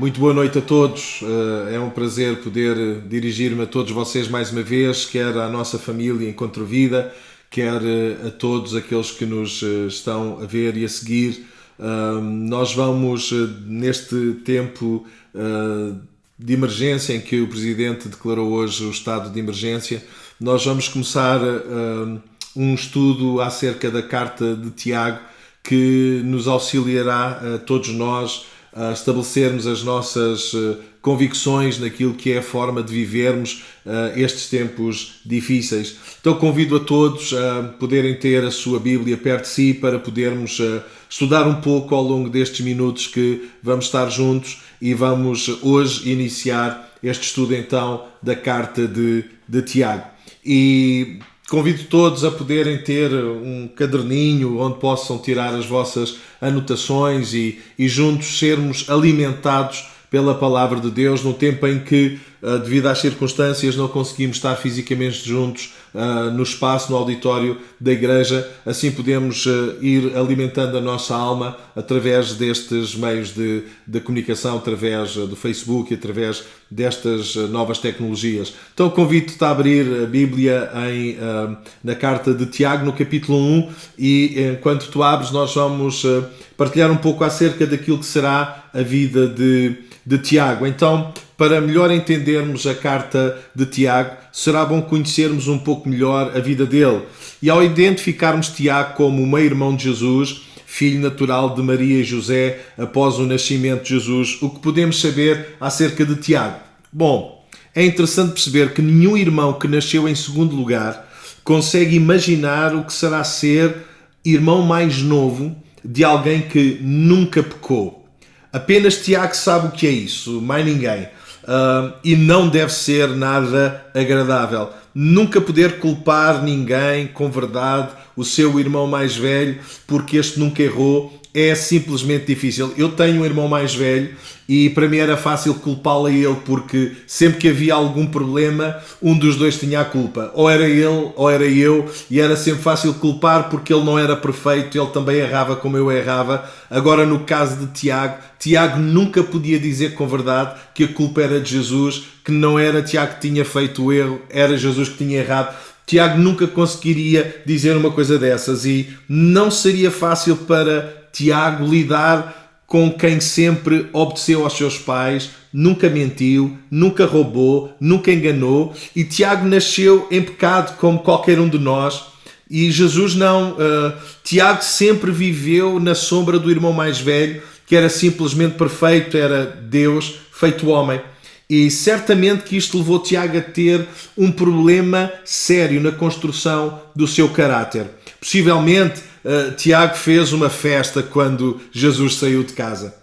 Muito boa noite a todos. É um prazer poder dirigir-me a todos vocês mais uma vez, quer à nossa família Encontro Vida, quer a todos aqueles que nos estão a ver e a seguir. Nós vamos, neste tempo de emergência em que o Presidente declarou hoje o estado de emergência, nós vamos começar um estudo acerca da carta de Tiago que nos auxiliará a todos nós a estabelecermos as nossas convicções naquilo que é a forma de vivermos estes tempos difíceis. Então convido a todos a poderem ter a sua Bíblia perto de si para podermos estudar um pouco ao longo destes minutos que vamos estar juntos e vamos hoje iniciar este estudo então da carta de Tiago. E convido todos a poderem ter um caderninho onde possam tirar as vossas anotações e juntos sermos alimentados pela Palavra de Deus no tempo em que, devido às circunstâncias, não conseguimos estar fisicamente juntos no espaço, no auditório da igreja. Assim podemos ir alimentando a nossa alma através destes meios de comunicação, através do Facebook, através destas novas tecnologias. Então convido-te a abrir a Bíblia na carta de Tiago, no capítulo 1, e enquanto tu abres nós vamos partilhar um pouco acerca daquilo que será a vida de Tiago. Então, para melhor entendermos a carta de Tiago, será bom conhecermos um pouco melhor a vida dele. E ao identificarmos Tiago como o meio-irmão de Jesus, filho natural de Maria e José, após o nascimento de Jesus, o que podemos saber acerca de Tiago? Bom, é interessante perceber que nenhum irmão que nasceu em segundo lugar consegue imaginar o que será ser irmão mais novo de alguém que nunca pecou. Apenas Tiago sabe o que é isso, mais ninguém. E não deve ser nada agradável. Nunca poder culpar ninguém com verdade, o seu irmão mais velho, porque este nunca errou, é simplesmente difícil. Eu tenho um irmão mais velho e para mim era fácil culpá-lo a ele, porque sempre que havia algum problema, um dos dois tinha a culpa. Ou era ele ou era eu, e era sempre fácil culpar porque ele não era perfeito, ele também errava como eu errava. Agora no caso de Tiago nunca podia dizer com verdade que a culpa era de Jesus, que não era Tiago que tinha feito o erro, era Jesus que tinha errado. Tiago nunca conseguiria dizer uma coisa dessas e não seria fácil para Tiago lidar com quem sempre obedeceu aos seus pais, nunca mentiu, nunca roubou, nunca enganou, e Tiago nasceu em pecado como qualquer um de nós. E Jesus não. Tiago sempre viveu na sombra do irmão mais velho, que era simplesmente perfeito, era Deus feito homem. E certamente que isto levou Tiago a ter um problema sério na construção do seu caráter. Possivelmente, Tiago fez uma festa quando Jesus saiu de casa.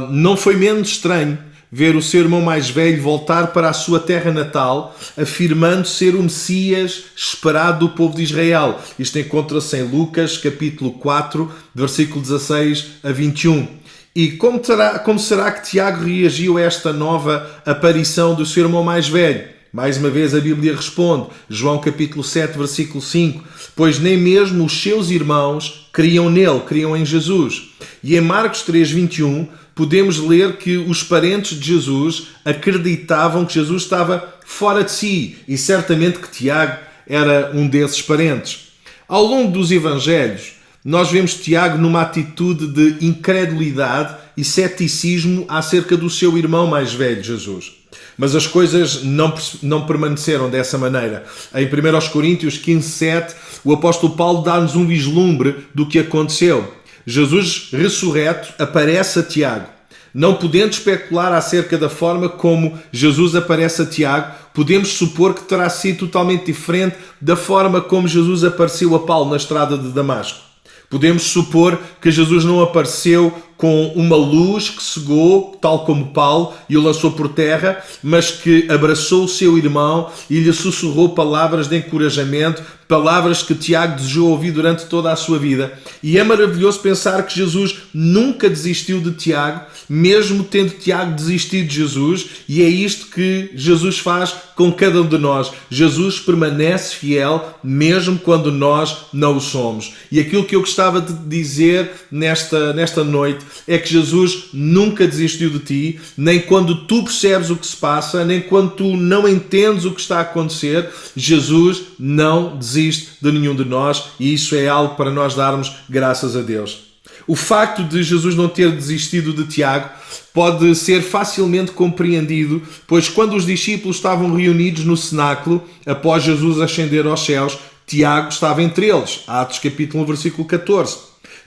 Não foi menos estranho ver o seu irmão mais velho voltar para a sua terra natal, afirmando ser o Messias esperado do povo de Israel. Isto encontra-se em Lucas, capítulo 4, versículo 16 a 21. E como será que Tiago reagiu a esta nova aparição do seu irmão mais velho? Mais uma vez a Bíblia responde, João capítulo 7, versículo 5, pois nem mesmo os seus irmãos criam nele, criam em Jesus. E em Marcos 3, 21, podemos ler que os parentes de Jesus acreditavam que Jesus estava fora de si, e certamente que Tiago era um desses parentes. Ao longo dos evangelhos, nós vemos Tiago numa atitude de incredulidade e ceticismo acerca do seu irmão mais velho, Jesus. Mas as coisas não permaneceram dessa maneira. Em 1 Coríntios 15, 7, o apóstolo Paulo dá-nos um vislumbre do que aconteceu. Jesus ressurreto aparece a Tiago. Não podendo especular acerca da forma como Jesus aparece a Tiago, podemos supor que terá sido totalmente diferente da forma como Jesus apareceu a Paulo na estrada de Damasco. Podemos supor que Jesus não apareceu com uma luz que cegou, tal como Paulo, e o lançou por terra, mas que abraçou o seu irmão e lhe sussurrou palavras de encorajamento, palavras que Tiago desejou ouvir durante toda a sua vida. E é maravilhoso pensar que Jesus nunca desistiu de Tiago, mesmo tendo Tiago desistido de Jesus, e é isto que Jesus faz com cada um de nós. Jesus permanece fiel mesmo quando nós não o somos. E aquilo que eu gostava de dizer nesta noite é que Jesus nunca desistiu de ti, nem quando tu percebes o que se passa, nem quando tu não entendes o que está a acontecer. Jesus não desiste de nenhum de nós, e isso é algo para nós darmos graças a Deus. O facto de Jesus não ter desistido de Tiago pode ser facilmente compreendido, pois quando os discípulos estavam reunidos no cenáculo, após Jesus ascender aos céus, Tiago estava entre eles. Atos capítulo 1, versículo 14.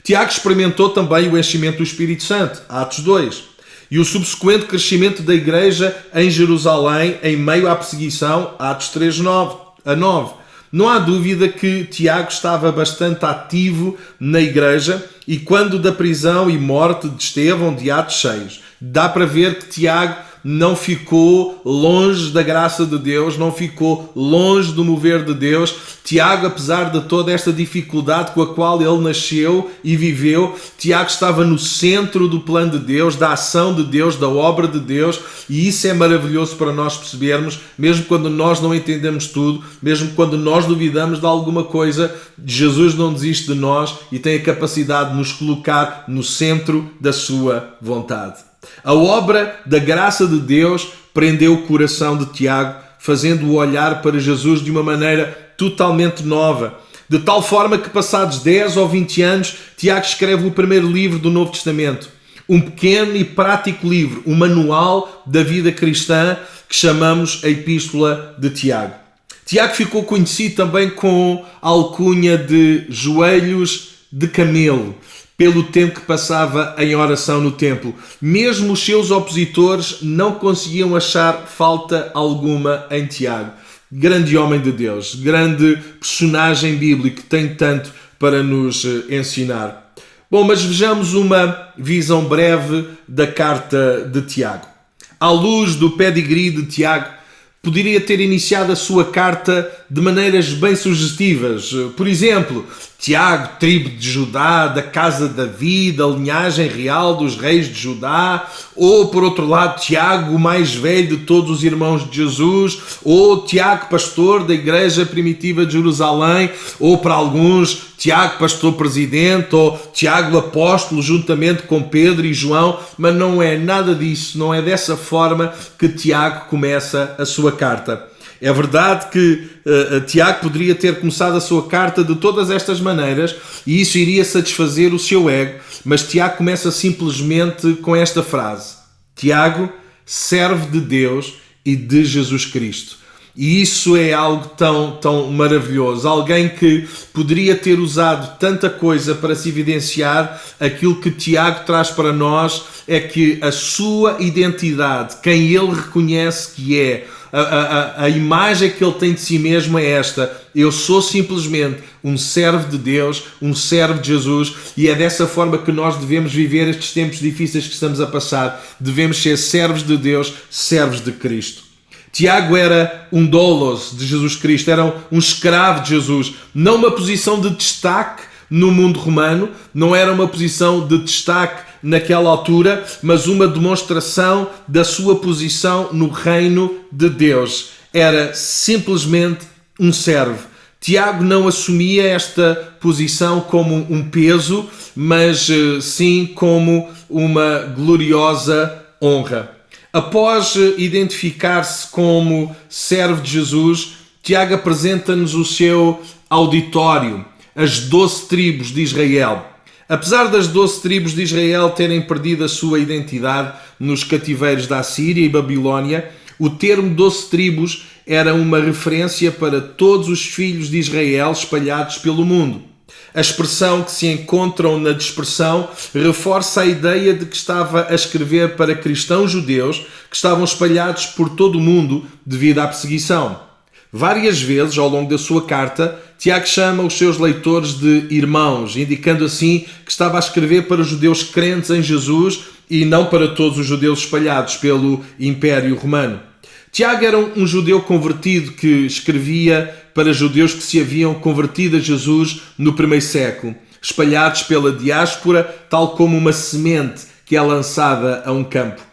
Tiago experimentou também o enchimento do Espírito Santo. Atos 2. E o subsequente crescimento da igreja em Jerusalém em meio à perseguição. Atos 3:9-9. Não há dúvida que Tiago estava bastante ativo na igreja, e quando da prisão e morte de Estevão, de Atos 6, dá para ver que Tiago não ficou longe da graça de Deus, não ficou longe do mover de Deus. Tiago, apesar de toda esta dificuldade com a qual ele nasceu e viveu, Tiago estava no centro do plano de Deus, da ação de Deus, da obra de Deus, e isso é maravilhoso para nós percebermos, mesmo quando nós não entendemos tudo, mesmo quando nós duvidamos de alguma coisa, Jesus não desiste de nós e tem a capacidade de nos colocar no centro da sua vontade. A obra da graça de Deus prendeu o coração de Tiago, fazendo-o olhar para Jesus de uma maneira totalmente nova. De tal forma que, passados 10 ou 20 anos, Tiago escreve o primeiro livro do Novo Testamento. Um pequeno e prático livro, um manual da vida cristã, que chamamos a Epístola de Tiago. Tiago ficou conhecido também com a alcunha de joelhos de camelo, pelo tempo que passava em oração no templo. Mesmo os seus opositores não conseguiam achar falta alguma em Tiago. Grande homem de Deus, grande personagem bíblico que tem tanto para nos ensinar. Bom, mas vejamos uma visão breve da carta de Tiago. À luz do pedigree de Tiago, poderia ter iniciado a sua carta de maneiras bem sugestivas. Por exemplo, Tiago, tribo de Judá, da casa de Davi, da linhagem real dos reis de Judá. Ou, por outro lado, Tiago, o mais velho de todos os irmãos de Jesus. Ou Tiago, pastor da igreja primitiva de Jerusalém. Ou, para alguns, Tiago, pastor presidente. Ou Tiago, apóstolo, juntamente com Pedro e João. Mas não é nada disso, não é dessa forma que Tiago começa a sua carta. É verdade que Tiago poderia ter começado a sua carta de todas estas maneiras e isso iria satisfazer o seu ego, mas Tiago começa simplesmente com esta frase: Tiago, servo de Deus e de Jesus Cristo. E isso é algo tão maravilhoso. Alguém que poderia ter usado tanta coisa para se evidenciar, aquilo que Tiago traz para nós é que a sua identidade, quem ele reconhece que é, a imagem que ele tem de si mesmo é esta: eu sou simplesmente um servo de Deus, um servo de Jesus, e é dessa forma que nós devemos viver estes tempos difíceis que estamos a passar. Devemos ser servos de Deus, servos de Cristo. Tiago era um doulos de Jesus Cristo, era um escravo de Jesus, não uma posição de destaque no mundo romano, não era uma posição de destaque naquela altura, mas uma demonstração da sua posição no reino de Deus. Era simplesmente um servo. Tiago não assumia esta posição como um peso, mas sim como uma gloriosa honra. Após identificar-se como servo de Jesus, Tiago apresenta-nos o seu auditório, as 12 tribos de Israel. Apesar das 12 tribos de Israel terem perdido a sua identidade nos cativeiros da Assíria e Babilónia, o termo 12 tribos era uma referência para todos os filhos de Israel espalhados pelo mundo. A expressão que se encontram na dispersão reforça a ideia de que estava a escrever para cristãos judeus que estavam espalhados por todo o mundo devido à perseguição. Várias vezes ao longo da sua carta, Tiago chama os seus leitores de irmãos, indicando assim que estava a escrever para judeus crentes em Jesus e não para todos os judeus espalhados pelo Império Romano. Tiago era um judeu convertido que escrevia para judeus que se haviam convertido a Jesus no primeiro século, espalhados pela diáspora, tal como uma semente que é lançada a um campo.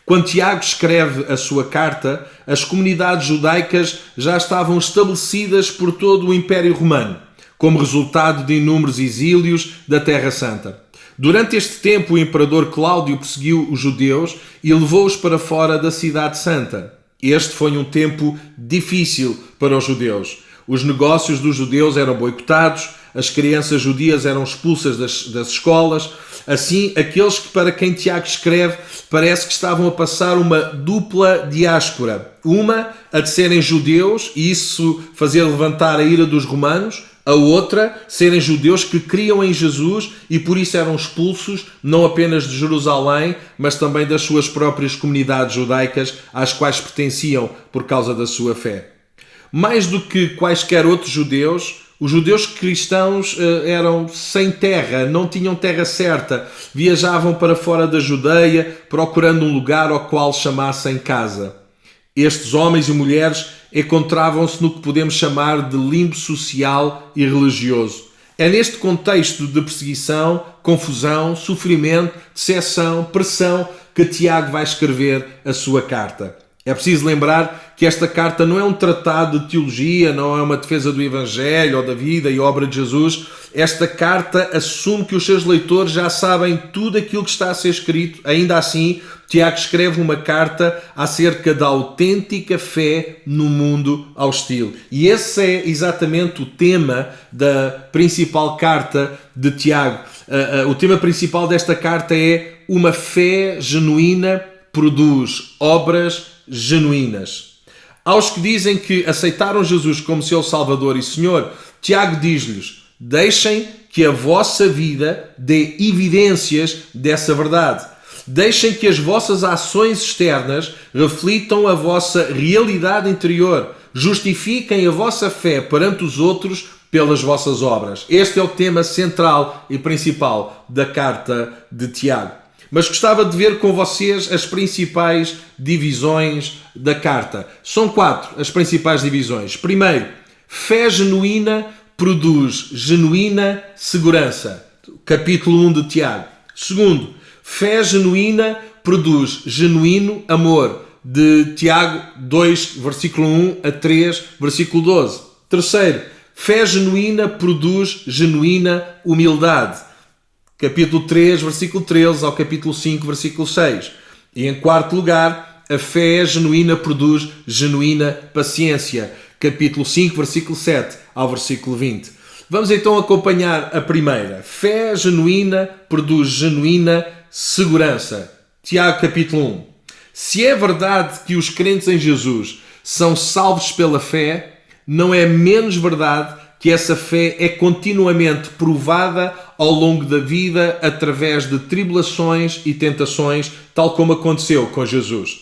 Quando Tiago escreve a sua carta, as comunidades judaicas já estavam estabelecidas por todo o Império Romano, como resultado de inúmeros exílios da Terra Santa. Durante este tempo, o imperador Cláudio perseguiu os judeus e levou-os para fora da Cidade Santa. Este foi um tempo difícil para os judeus. Os negócios dos judeus eram boicotados, as crianças judias eram expulsas das escolas. Assim, aqueles para quem Tiago escreve parece que estavam a passar uma dupla diáspora. Uma, a de serem judeus, e isso fazia levantar a ira dos romanos. A outra, serem judeus que criam em Jesus e por isso eram expulsos não apenas de Jerusalém, mas também das suas próprias comunidades judaicas às quais pertenciam por causa da sua fé. Mais do que quaisquer outros judeus, os judeus cristãos eram sem terra, não tinham terra certa, viajavam para fora da Judeia procurando um lugar ao qual chamassem casa. Estes homens e mulheres encontravam-se no que podemos chamar de limbo social e religioso. É neste contexto de perseguição, confusão, sofrimento, decepção, pressão que Tiago vai escrever a sua carta. É preciso lembrar que esta carta não é um tratado de teologia, não é uma defesa do Evangelho ou da vida e obra de Jesus. Esta carta assume que os seus leitores já sabem tudo aquilo que está a ser escrito. Ainda assim, Tiago escreve uma carta acerca da autêntica fé no mundo hostil. E esse é exatamente o tema da principal carta de Tiago. O tema principal desta carta é: uma fé genuína produz obras genuínas. Aos que dizem que aceitaram Jesus como seu Salvador e Senhor, Tiago diz-lhes: deixem que a vossa vida dê evidências dessa verdade. Deixem que as vossas ações externas reflitam a vossa realidade interior. Justifiquem a vossa fé perante os outros pelas vossas obras. Este é o tema central e principal da carta de Tiago. Mas gostava de ver com vocês as principais divisões da carta. São 4 as principais divisões. Primeiro, fé genuína produz genuína segurança. Capítulo 1 de Tiago. Segundo, fé genuína produz genuíno amor. De Tiago 2, versículo 1 a 3, versículo 12. Terceiro, fé genuína produz genuína humildade. Capítulo 3, versículo 13 ao capítulo 5, versículo 6. E em quarto lugar, a fé genuína produz genuína paciência. Capítulo 5, versículo 7 ao versículo 20. Vamos então acompanhar a primeira. Fé genuína produz genuína segurança. Tiago capítulo 1. Se é verdade que os crentes em Jesus são salvos pela fé, não é menos verdade que essa fé é continuamente provada ao longo da vida através de tribulações e tentações, tal como aconteceu com Jesus.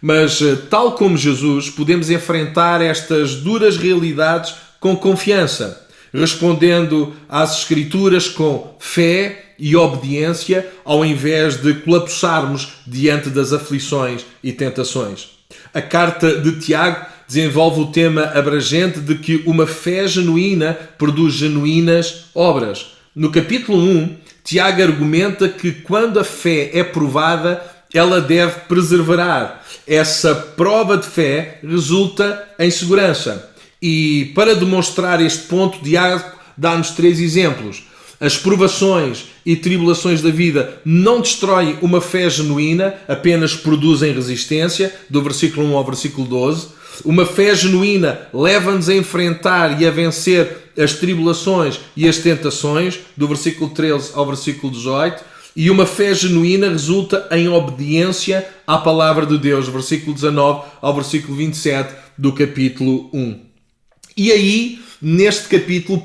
Mas, tal como Jesus, podemos enfrentar estas duras realidades com confiança, respondendo às Escrituras com fé e obediência, ao invés de colapsarmos diante das aflições e tentações. A carta de Tiago desenvolve o tema abrangente de que uma fé genuína produz genuínas obras. No capítulo 1, Tiago argumenta que quando a fé é provada, ela deve perseverar. Essa prova de fé resulta em segurança. E para demonstrar este ponto, Tiago dá-nos 3 exemplos. As provações e tribulações da vida não destroem uma fé genuína, apenas produzem resistência, do versículo 1 ao versículo 12. Uma fé genuína leva-nos a enfrentar e a vencer as tribulações e as tentações, do versículo 13 ao versículo 18. E uma fé genuína resulta em obediência à palavra de Deus, versículo 19 ao versículo 27 do capítulo 1. E aí, neste capítulo,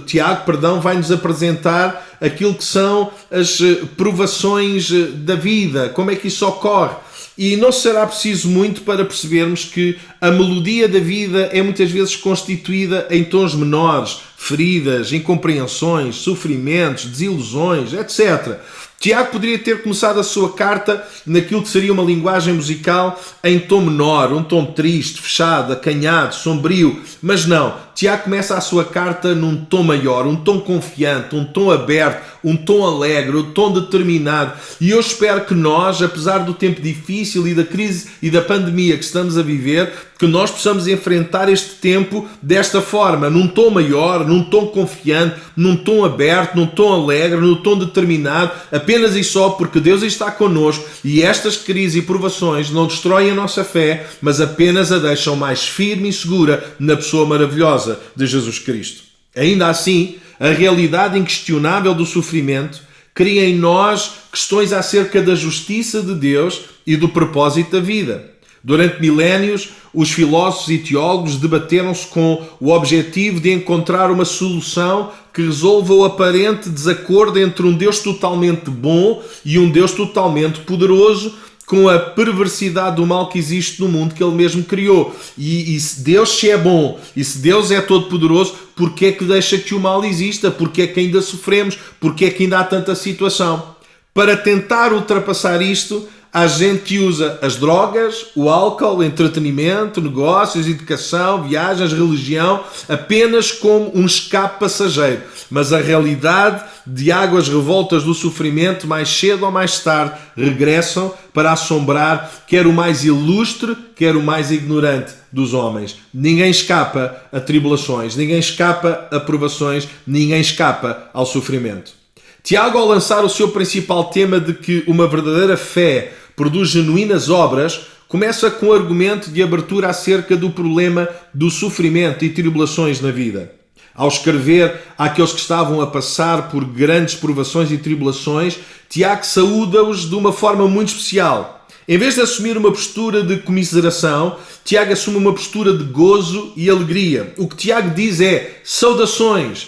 Tiago vai-nos apresentar aquilo que são as provações da vida, como é que isso ocorre. E não será preciso muito para percebermos que a melodia da vida é muitas vezes constituída em tons menores, feridas, incompreensões, sofrimentos, desilusões, etc. Tiago poderia ter começado a sua carta naquilo que seria uma linguagem musical em tom menor, um tom triste, fechado, acanhado, sombrio, mas não. Tiago começa a sua carta num tom maior, um tom confiante, um tom aberto, um tom alegre, um tom determinado. E eu espero que nós, apesar do tempo difícil e da crise e da pandemia que estamos a viver, que nós possamos enfrentar este tempo desta forma, num tom maior, num tom confiante, num tom aberto, num tom alegre, num tom determinado, apenas e só porque Deus está connosco e estas crises e provações não destroem a nossa fé, mas apenas a deixam mais firme e segura na pessoa maravilhosa de Jesus Cristo. Ainda assim, a realidade inquestionável do sofrimento cria em nós questões acerca da justiça de Deus e do propósito da vida. Durante milénios, os filósofos e teólogos debateram-se com o objetivo de encontrar uma solução que resolva o aparente desacordo entre um Deus totalmente bom e um Deus totalmente poderoso, com a perversidade do mal que existe no mundo que Ele mesmo criou. E se Deus se é bom, e se Deus é todo poderoso, porquê é que deixa que o mal exista? Porquê é que ainda sofremos? Porquê é que ainda há tanta situação? Para tentar ultrapassar isto, há gente que usa as drogas, o álcool, o entretenimento, negócios, educação, viagens, religião, apenas como um escape passageiro. Mas a realidade de águas revoltas do sofrimento, mais cedo ou mais tarde, regressam para assombrar quer o mais ilustre, quer o mais ignorante dos homens. Ninguém escapa a tribulações, ninguém escapa a provações, ninguém escapa ao sofrimento. Tiago, ao lançar o seu principal tema de que uma verdadeira fé produz genuínas obras, começa com o argumento de abertura acerca do problema do sofrimento e tribulações na vida. Ao escrever àqueles que estavam a passar por grandes provações e tribulações, Tiago saúda-os de uma forma muito especial. Em vez de assumir uma postura de comiseração, Tiago assume uma postura de gozo e alegria. O que Tiago diz é saudações.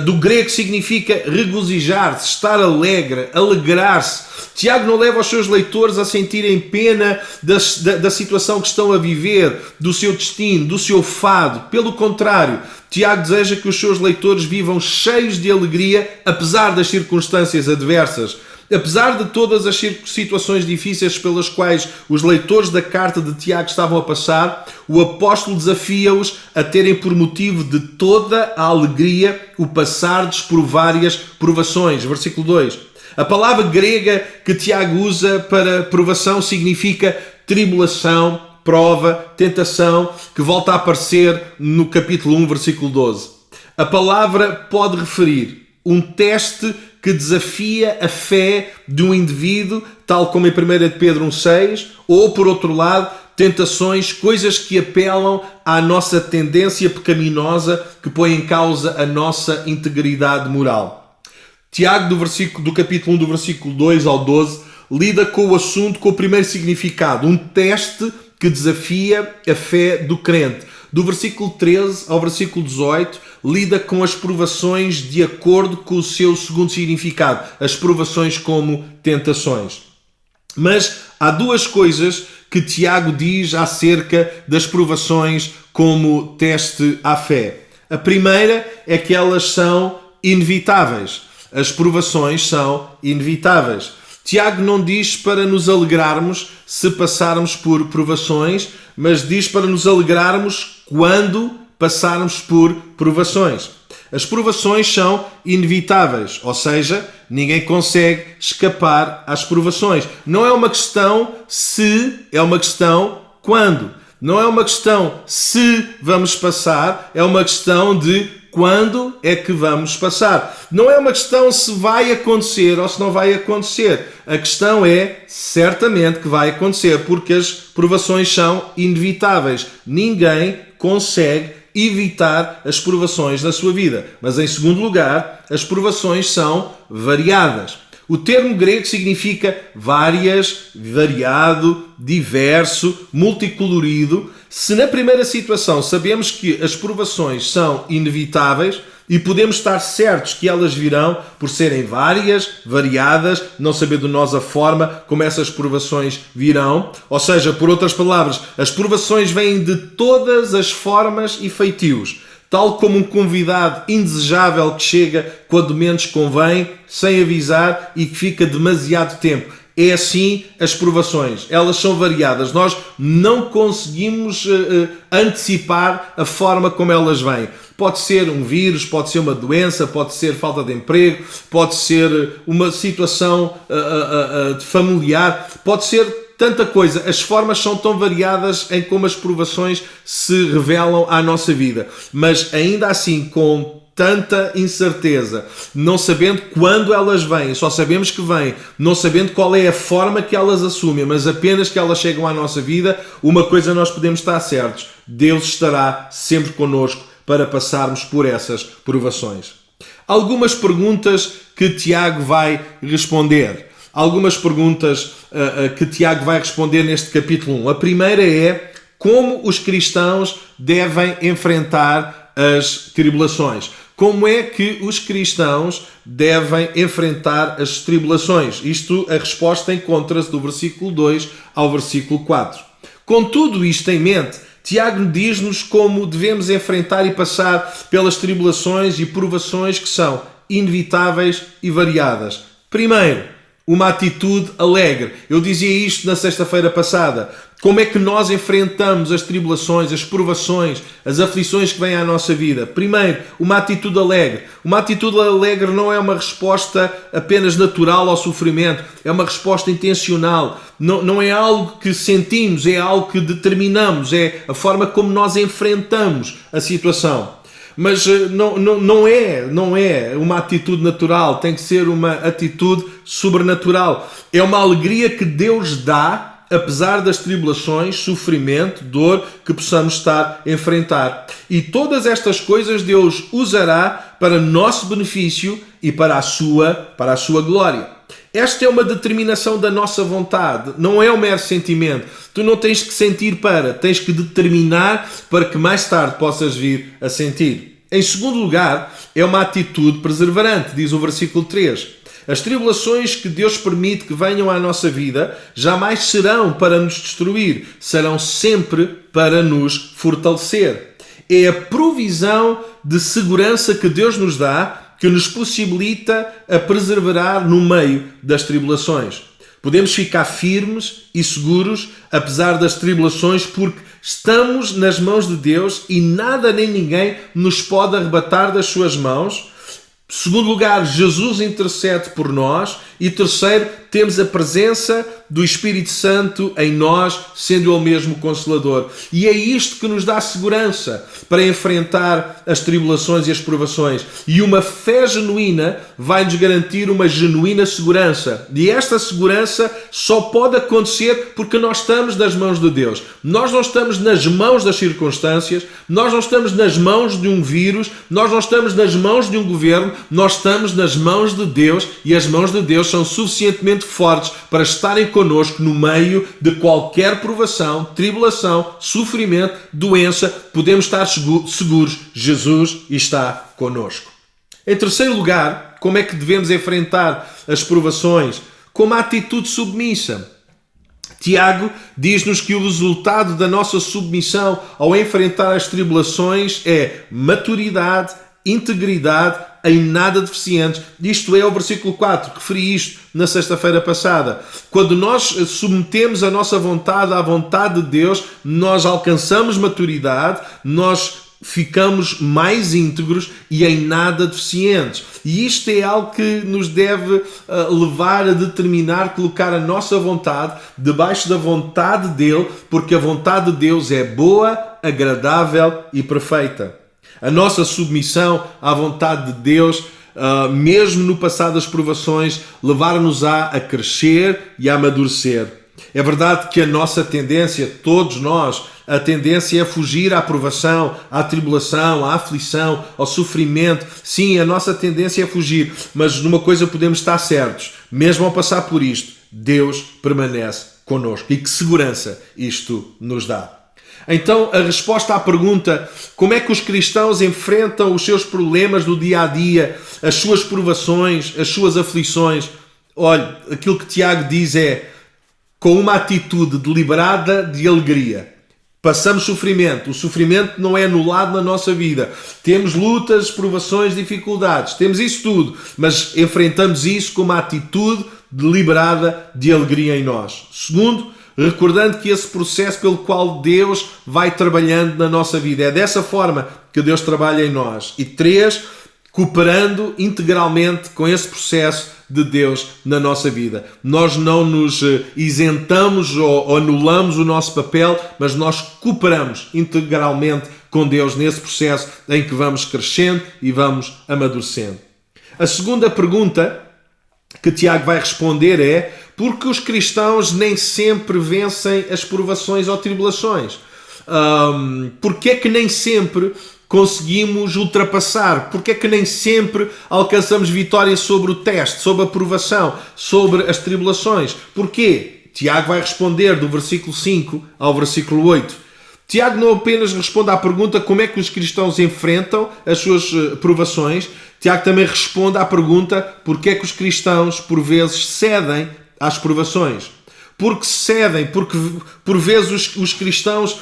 Do grego significa regozijar-se, estar alegre, alegrar-se. Tiago não leva os seus leitores a sentirem pena da situação que estão a viver, do seu destino, do seu fado. Pelo contrário, Tiago deseja que os seus leitores vivam cheios de alegria, apesar das circunstâncias adversas. Apesar de todas as situações difíceis pelas quais os leitores da carta de Tiago estavam a passar, o apóstolo desafia-os a terem por motivo de toda a alegria o passardes por várias provações. Versículo 2. A palavra grega que Tiago usa para provação significa tribulação, prova, tentação, que volta a aparecer no capítulo 1, versículo 12. A palavra pode referir um teste que desafia a fé de um indivíduo, tal como em 1 Pedro 1,6, ou, por outro lado, tentações, coisas que apelam à nossa tendência pecaminosa, que põe em causa a nossa integridade moral. Tiago, do capítulo 1, do versículo 2 ao 12, lida com o assunto com o primeiro significado, um teste que desafia a fé do crente. Do versículo 13 ao versículo 18, lida com as provações de acordo com o seu segundo significado, as provações como tentações. Mas há duas coisas que Tiago diz acerca das provações como teste à fé. A primeira é que elas são inevitáveis. As provações são inevitáveis. Tiago não diz para nos alegrarmos se passarmos por provações, mas diz para nos alegrarmos quando passarmos por provações. As provações são inevitáveis, ou seja, ninguém consegue escapar às provações. Não é uma questão se, é uma questão quando. Não é uma questão se vamos passar, é uma questão de quando é que vamos passar. Não é uma questão se vai acontecer ou se não vai acontecer. A questão é certamente que vai acontecer, porque as provações são inevitáveis. Ninguém consegue evitar as provações na sua vida. Mas, em segundo lugar, as provações são variadas. O termo grego significa várias, variado, diverso, multicolorido. Se na primeira situação sabemos que as provações são inevitáveis e podemos estar certos que elas virão por serem várias, variadas, não sabendo nós a forma como essas provações virão, ou seja, por outras palavras, as provações vêm de todas as formas e feitios, tal como um convidado indesejável que chega quando menos convém, sem avisar e que fica demasiado tempo. é assim as provações. Elas são variadas. Nós não conseguimos antecipar a forma como elas vêm. Pode ser um vírus, pode ser uma doença, pode ser falta de emprego, pode ser uma situação familiar, pode ser tanta coisa. As formas são tão variadas em como as provações se revelam à nossa vida. Mas ainda assim, com tanta incerteza, não sabendo quando elas vêm, só sabemos que vêm, não sabendo qual é a forma que elas assumem, mas apenas que elas chegam à nossa vida, uma coisa nós podemos estar certos: Deus estará sempre connosco para passarmos por essas provações. Algumas perguntas que Tiago vai responder. Algumas perguntas que Tiago vai responder neste capítulo 1. A primeira é: como os cristãos devem enfrentar as tribulações? Como é que os cristãos devem enfrentar as tribulações? Isto, a resposta encontra-se do versículo 2 ao versículo 4. Com tudo isto em mente, Tiago diz-nos como devemos enfrentar e passar pelas tribulações e provações que são inevitáveis e variadas. Primeiro, uma atitude alegre. Eu dizia isto na sexta-feira passada. Como é que nós enfrentamos as tribulações, as provações, as aflições que vêm à nossa vida? Primeiro, uma atitude alegre. Uma atitude alegre não é uma resposta apenas natural ao sofrimento, é uma resposta intencional. Não é algo que sentimos, é algo que determinamos, é a forma como nós enfrentamos a situação. Mas não é uma atitude natural, tem que ser uma atitude sobrenatural. É uma alegria que Deus dá, apesar das tribulações, sofrimento, dor que possamos estar a enfrentar. E todas estas coisas Deus usará para nosso benefício e para a sua glória. Esta é uma determinação da nossa vontade, não é um mero sentimento. Tu não tens que sentir tens que determinar para que mais tarde possas vir a sentir. Em segundo lugar, é uma atitude perseverante, diz o versículo 3. As tribulações que Deus permite que venham à nossa vida jamais serão para nos destruir, serão sempre para nos fortalecer. É a provisão de segurança que Deus nos dá que nos possibilita a perseverar no meio das tribulações. Podemos ficar firmes e seguros apesar das tribulações porque estamos nas mãos de Deus e nada nem ninguém nos pode arrebatar das suas mãos. Segundo lugar, Jesus intercede por nós. E terceiro, temos a presença do Espírito Santo em nós, sendo Ele mesmo o Consolador. E é isto que nos dá segurança para enfrentar as tribulações e as provações. E uma fé genuína vai-nos garantir uma genuína segurança. E esta segurança só pode acontecer porque nós estamos nas mãos de Deus. Nós não estamos nas mãos das circunstâncias, nós não estamos nas mãos de um vírus, nós não estamos nas mãos de um governo, nós estamos nas mãos de Deus e as mãos de Deus são suficientemente fortes para estarem connosco no meio de qualquer provação, tribulação, sofrimento, doença. Podemos estar seguros, Jesus está connosco. Em terceiro lugar, como é que devemos enfrentar as provações? Com uma atitude submissa. Tiago diz-nos que o resultado da nossa submissão ao enfrentar as tribulações é maturidade, integridade, em nada deficientes. Isto é o versículo 4, referi isto na sexta-feira passada. Quando nós submetemos a nossa vontade à vontade de Deus, nós alcançamos maturidade, nós ficamos mais íntegros e em nada deficientes. E isto é algo que nos deve levar a determinar, colocar a nossa vontade debaixo da vontade dele, porque a vontade de Deus é boa, agradável e perfeita. A nossa submissão à vontade de Deus, mesmo no passado das provações, levar-nos-á a crescer e a amadurecer. É verdade que a nossa tendência, todos nós, a tendência é fugir à provação, à tribulação, à aflição, ao sofrimento. Sim, a nossa tendência é fugir, mas numa coisa podemos estar certos. Mesmo ao passar por isto, Deus permanece connosco. E que segurança isto nos dá. Então, a resposta à pergunta como é que os cristãos enfrentam os seus problemas do dia a dia, as suas provações, as suas aflições, olha, aquilo que Tiago diz é com uma atitude deliberada de alegria. Passamos sofrimento, o sofrimento não é anulado na nossa vida. Temos lutas, provações, dificuldades, temos isso tudo, mas enfrentamos isso com uma atitude deliberada de alegria em nós. Segundo, recordando que esse processo pelo qual Deus vai trabalhando na nossa vida. É dessa forma que Deus trabalha em nós. E três, cooperando integralmente com esse processo de Deus na nossa vida. Nós não nos isentamos ou anulamos o nosso papel, mas nós cooperamos integralmente com Deus nesse processo em que vamos crescendo e vamos amadurecendo. A segunda pergunta que Tiago vai responder é: porque os cristãos nem sempre vencem as provações ou tribulações? Porque é que nem sempre conseguimos ultrapassar? Porque é que nem sempre alcançamos vitória sobre o teste, sobre a provação, sobre as tribulações? Porquê? Tiago vai responder do versículo 5 ao versículo 8. Tiago não apenas responde à pergunta como é que os cristãos enfrentam as suas provações, Tiago também responde à pergunta porque é que os cristãos por vezes cedem às provações. Porque cedem, porque por vezes os cristãos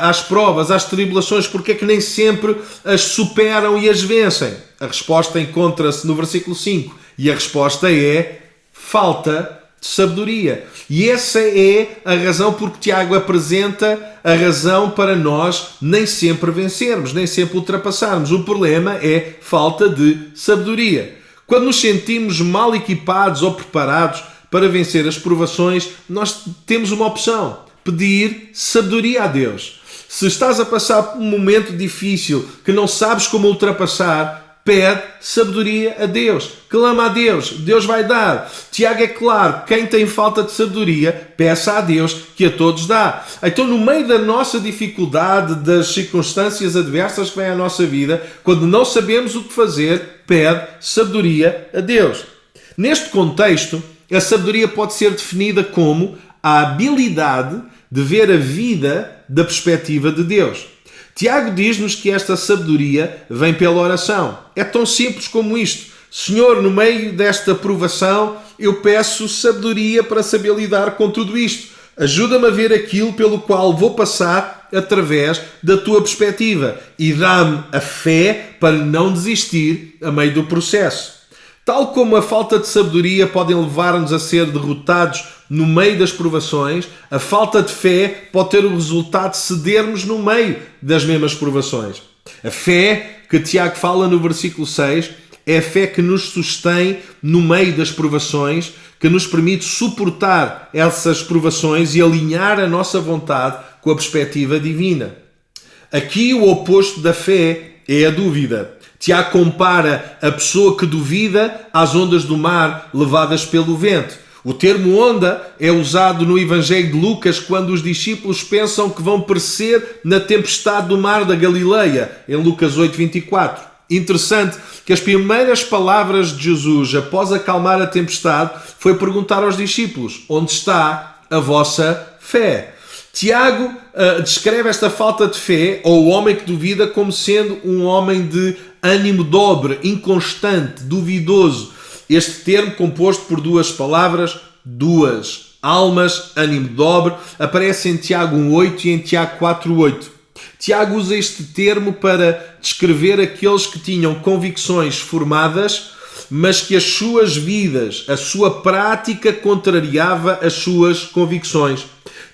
às provas, às tribulações, porque é que nem sempre as superam e as vencem? A resposta encontra-se no versículo 5 e a resposta é falta de sabedoria. E essa é a razão porque Tiago apresenta a razão para nós nem sempre vencermos, nem sempre ultrapassarmos. O problema é falta de sabedoria. Quando nos sentimos mal equipados ou preparados para vencer as provações, nós temos uma opção: pedir sabedoria a Deus. Se estás a passar por um momento difícil que não sabes como ultrapassar, pede sabedoria a Deus. Clama a Deus. Deus vai dar. Tiago é claro: quem tem falta de sabedoria, peça a Deus que a todos dá. Então, no meio da nossa dificuldade, das circunstâncias adversas que vêm à nossa vida, quando não sabemos o que fazer, pede sabedoria a Deus. Neste contexto, a sabedoria pode ser definida como a habilidade de ver a vida da perspectiva de Deus. Tiago diz-nos que esta sabedoria vem pela oração. É tão simples como isto: Senhor, no meio desta provação, eu peço sabedoria para saber lidar com tudo isto. Ajuda-me a ver aquilo pelo qual vou passar através da tua perspectiva e dá-me a fé para não desistir a meio do processo. Tal como a falta de sabedoria pode levar-nos a ser derrotados no meio das provações, a falta de fé pode ter o resultado de cedermos no meio das mesmas provações. A fé que Tiago fala no versículo 6 é a fé que nos sustém no meio das provações, que nos permite suportar essas provações e alinhar a nossa vontade com a perspectiva divina. Aqui o oposto da fé é a dúvida. Tiago compara a pessoa que duvida às ondas do mar levadas pelo vento. O termo onda é usado no Evangelho de Lucas quando os discípulos pensam que vão perecer na tempestade do mar da Galileia, em Lucas 8:24. Interessante que as primeiras palavras de Jesus após acalmar a tempestade foi perguntar aos discípulos: onde está a vossa fé? Tiago descreve esta falta de fé, ou o homem que duvida, como sendo um homem de ânimo dobre, inconstante, duvidoso. Este termo, composto por duas palavras, duas almas, ânimo dobre, aparece em Tiago 1:8 e em Tiago 4:8. Tiago usa este termo para descrever aqueles que tinham convicções formadas, mas que as suas vidas, a sua prática contrariava as suas convicções.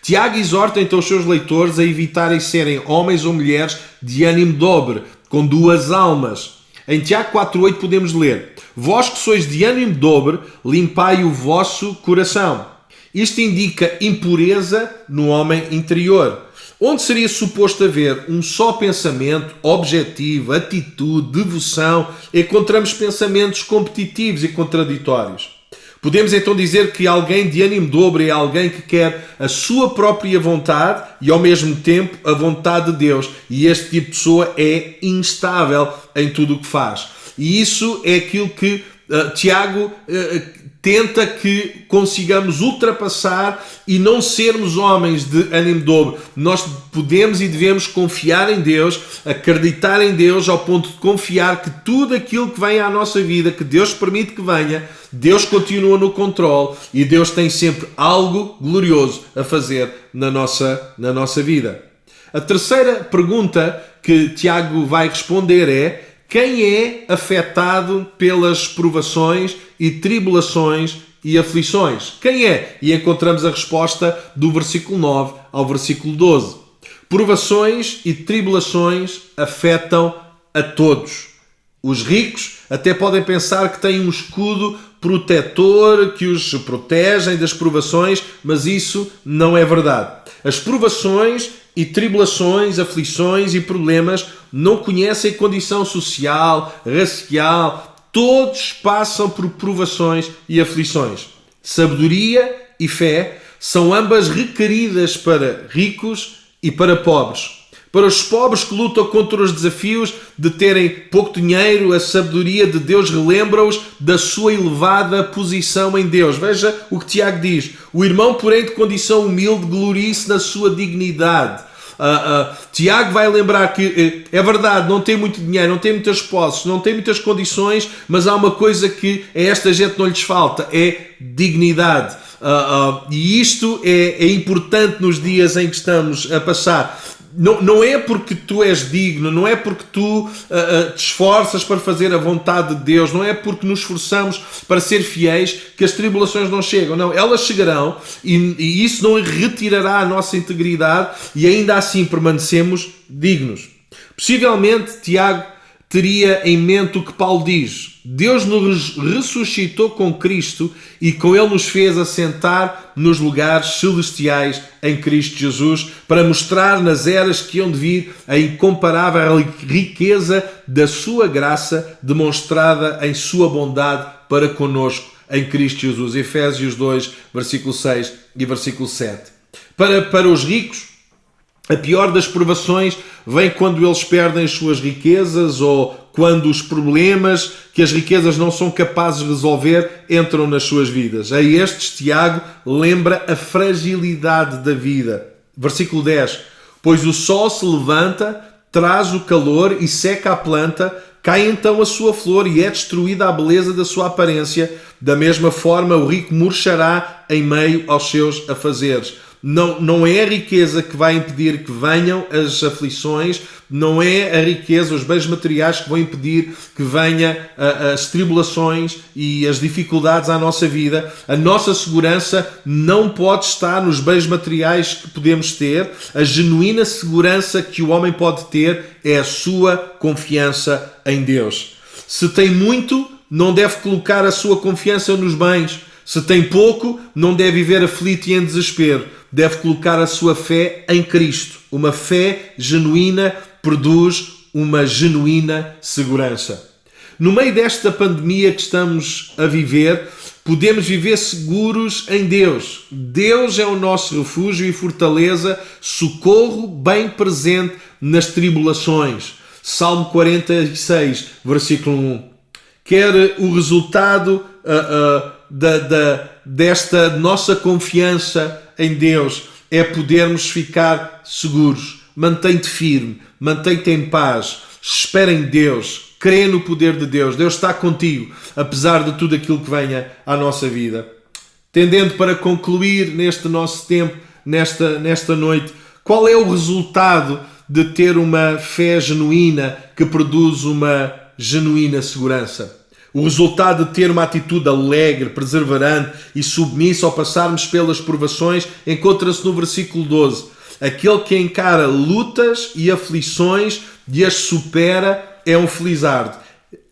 Tiago exorta então os seus leitores a evitarem serem homens ou mulheres de ânimo dobre, com duas almas. Em Tiago 4:8 podemos ler: vós que sois de ânimo dobre, limpai o vosso coração. Isto indica impureza no homem interior. Onde seria suposto haver um só pensamento, objetivo, atitude, devoção, encontramos pensamentos competitivos e contraditórios. Podemos então dizer que alguém de ânimo dobre é alguém que quer a sua própria vontade e ao mesmo tempo a vontade de Deus. E este tipo de pessoa é instável em tudo o que faz. E isso é aquilo que Tiago tenta que consigamos ultrapassar e não sermos homens de ânimo dobre. Nós podemos e devemos confiar em Deus, acreditar em Deus ao ponto de confiar que tudo aquilo que vem à nossa vida, que Deus permite que venha, Deus continua no controle e Deus tem sempre algo glorioso a fazer na nossa vida. A terceira pergunta que Tiago vai responder é: quem é afetado pelas provações e tribulações e aflições. Quem é? E encontramos a resposta do versículo 9 ao versículo 12. Provações e tribulações afetam a todos. Os ricos até podem pensar que têm um escudo protetor que os protegem das provações, mas isso não é verdade. As provações e tribulações, aflições e problemas não conhecem condição social, racial. Todos passam por provações e aflições. Sabedoria e fé são ambas requeridas para ricos e para pobres. Para os pobres que lutam contra os desafios de terem pouco dinheiro, a sabedoria de Deus relembra-os da sua elevada posição em Deus. Veja o que Tiago diz. O irmão, porém, de condição humilde, glorie-se na sua dignidade. Tiago vai lembrar que é verdade, não tem muito dinheiro, não tem muitas posses, não tem muitas condições, mas há uma coisa que a esta gente não lhes falta, é dignidade. E isto é importante nos dias em que estamos a passar. Não é porque tu és digno, não é porque tu te esforças para fazer a vontade de Deus, não é porque nos esforçamos para ser fiéis que as tribulações não chegam. Não, elas chegarão e isso não retirará a nossa integridade e ainda assim permanecemos dignos. Possivelmente, Tiago teria em mente o que Paulo diz. Deus nos ressuscitou com Cristo e com Ele nos fez assentar nos lugares celestiais em Cristo Jesus para mostrar nas eras que hão de vir a incomparável riqueza da sua graça demonstrada em sua bondade para conosco em Cristo Jesus. Efésios 2, versículo 6 e versículo 7. Para os ricos, a pior das provações vem quando eles perdem as suas riquezas ou quando os problemas que as riquezas não são capazes de resolver entram nas suas vidas. A estes, Tiago lembra a fragilidade da vida. Versículo 10. Pois o sol se levanta, traz o calor e seca a planta, cai então a sua flor e é destruída a beleza da sua aparência. Da mesma forma, o rico murchará em meio aos seus afazeres. Não é a riqueza que vai impedir que venham as aflições, não é a riqueza, os bens materiais que vão impedir que venham as tribulações e as dificuldades à nossa vida. A nossa segurança não pode estar nos bens materiais que podemos ter. A genuína segurança que o homem pode ter é a sua confiança em Deus. Se tem muito, não deve colocar a sua confiança nos bens. Se tem pouco, não deve viver aflito e em desespero. Deve colocar a sua fé em Cristo. Uma fé genuína produz uma genuína segurança. No meio desta pandemia que estamos a viver, podemos viver seguros em Deus. Deus é o nosso refúgio e fortaleza, socorro bem presente nas tribulações. Salmo 46, versículo 1. Quer o resultado desta nossa confiança em Deus é podermos ficar seguros. Mantém-te firme, mantém-te em paz, espera em Deus, crê no poder de Deus. Deus está contigo, apesar de tudo aquilo que venha à nossa vida. Tendendo para concluir neste nosso tempo, nesta noite, qual é o resultado de ter uma fé genuína que produz uma genuína segurança? O resultado de ter uma atitude alegre, perseverante e submissa ao passarmos pelas provações encontra-se no versículo 12. Aquele que encara lutas e aflições e as supera é um felizardo.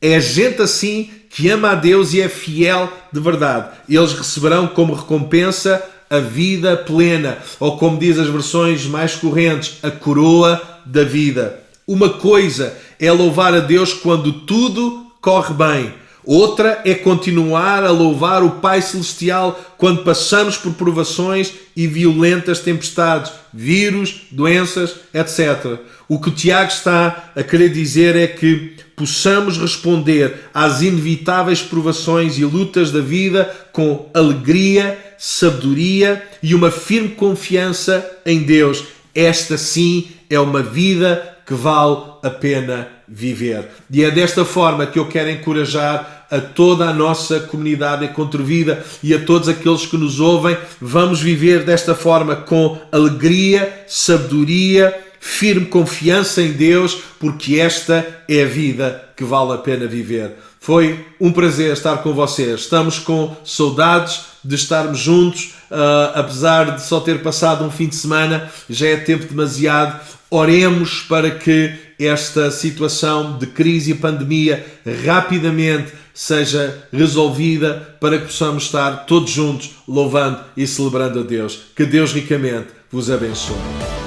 É gente assim que ama a Deus e é fiel de verdade. Eles receberão como recompensa a vida plena, ou como diz as versões mais correntes, a coroa da vida. Uma coisa é louvar a Deus quando tudo corre bem. Outra é continuar a louvar o Pai Celestial quando passamos por provações e violentas tempestades, vírus, doenças, etc. O que o Tiago está a querer dizer é que possamos responder às inevitáveis provações e lutas da vida com alegria, sabedoria e uma firme confiança em Deus. Esta sim é uma vida que vale a pena viver. E é desta forma que eu quero encorajar a toda a nossa comunidade Encontro-Vida e a todos aqueles que nos ouvem. Vamos viver desta forma com alegria, sabedoria, firme confiança em Deus, porque esta é a vida que vale a pena viver. Foi um prazer estar com vocês. Estamos com saudades de estarmos juntos, apesar de só ter passado um fim de semana, já é tempo demasiado. Oremos para que esta situação de crise e pandemia rapidamente seja resolvida, para que possamos estar todos juntos louvando e celebrando a Deus. Que Deus ricamente vos abençoe.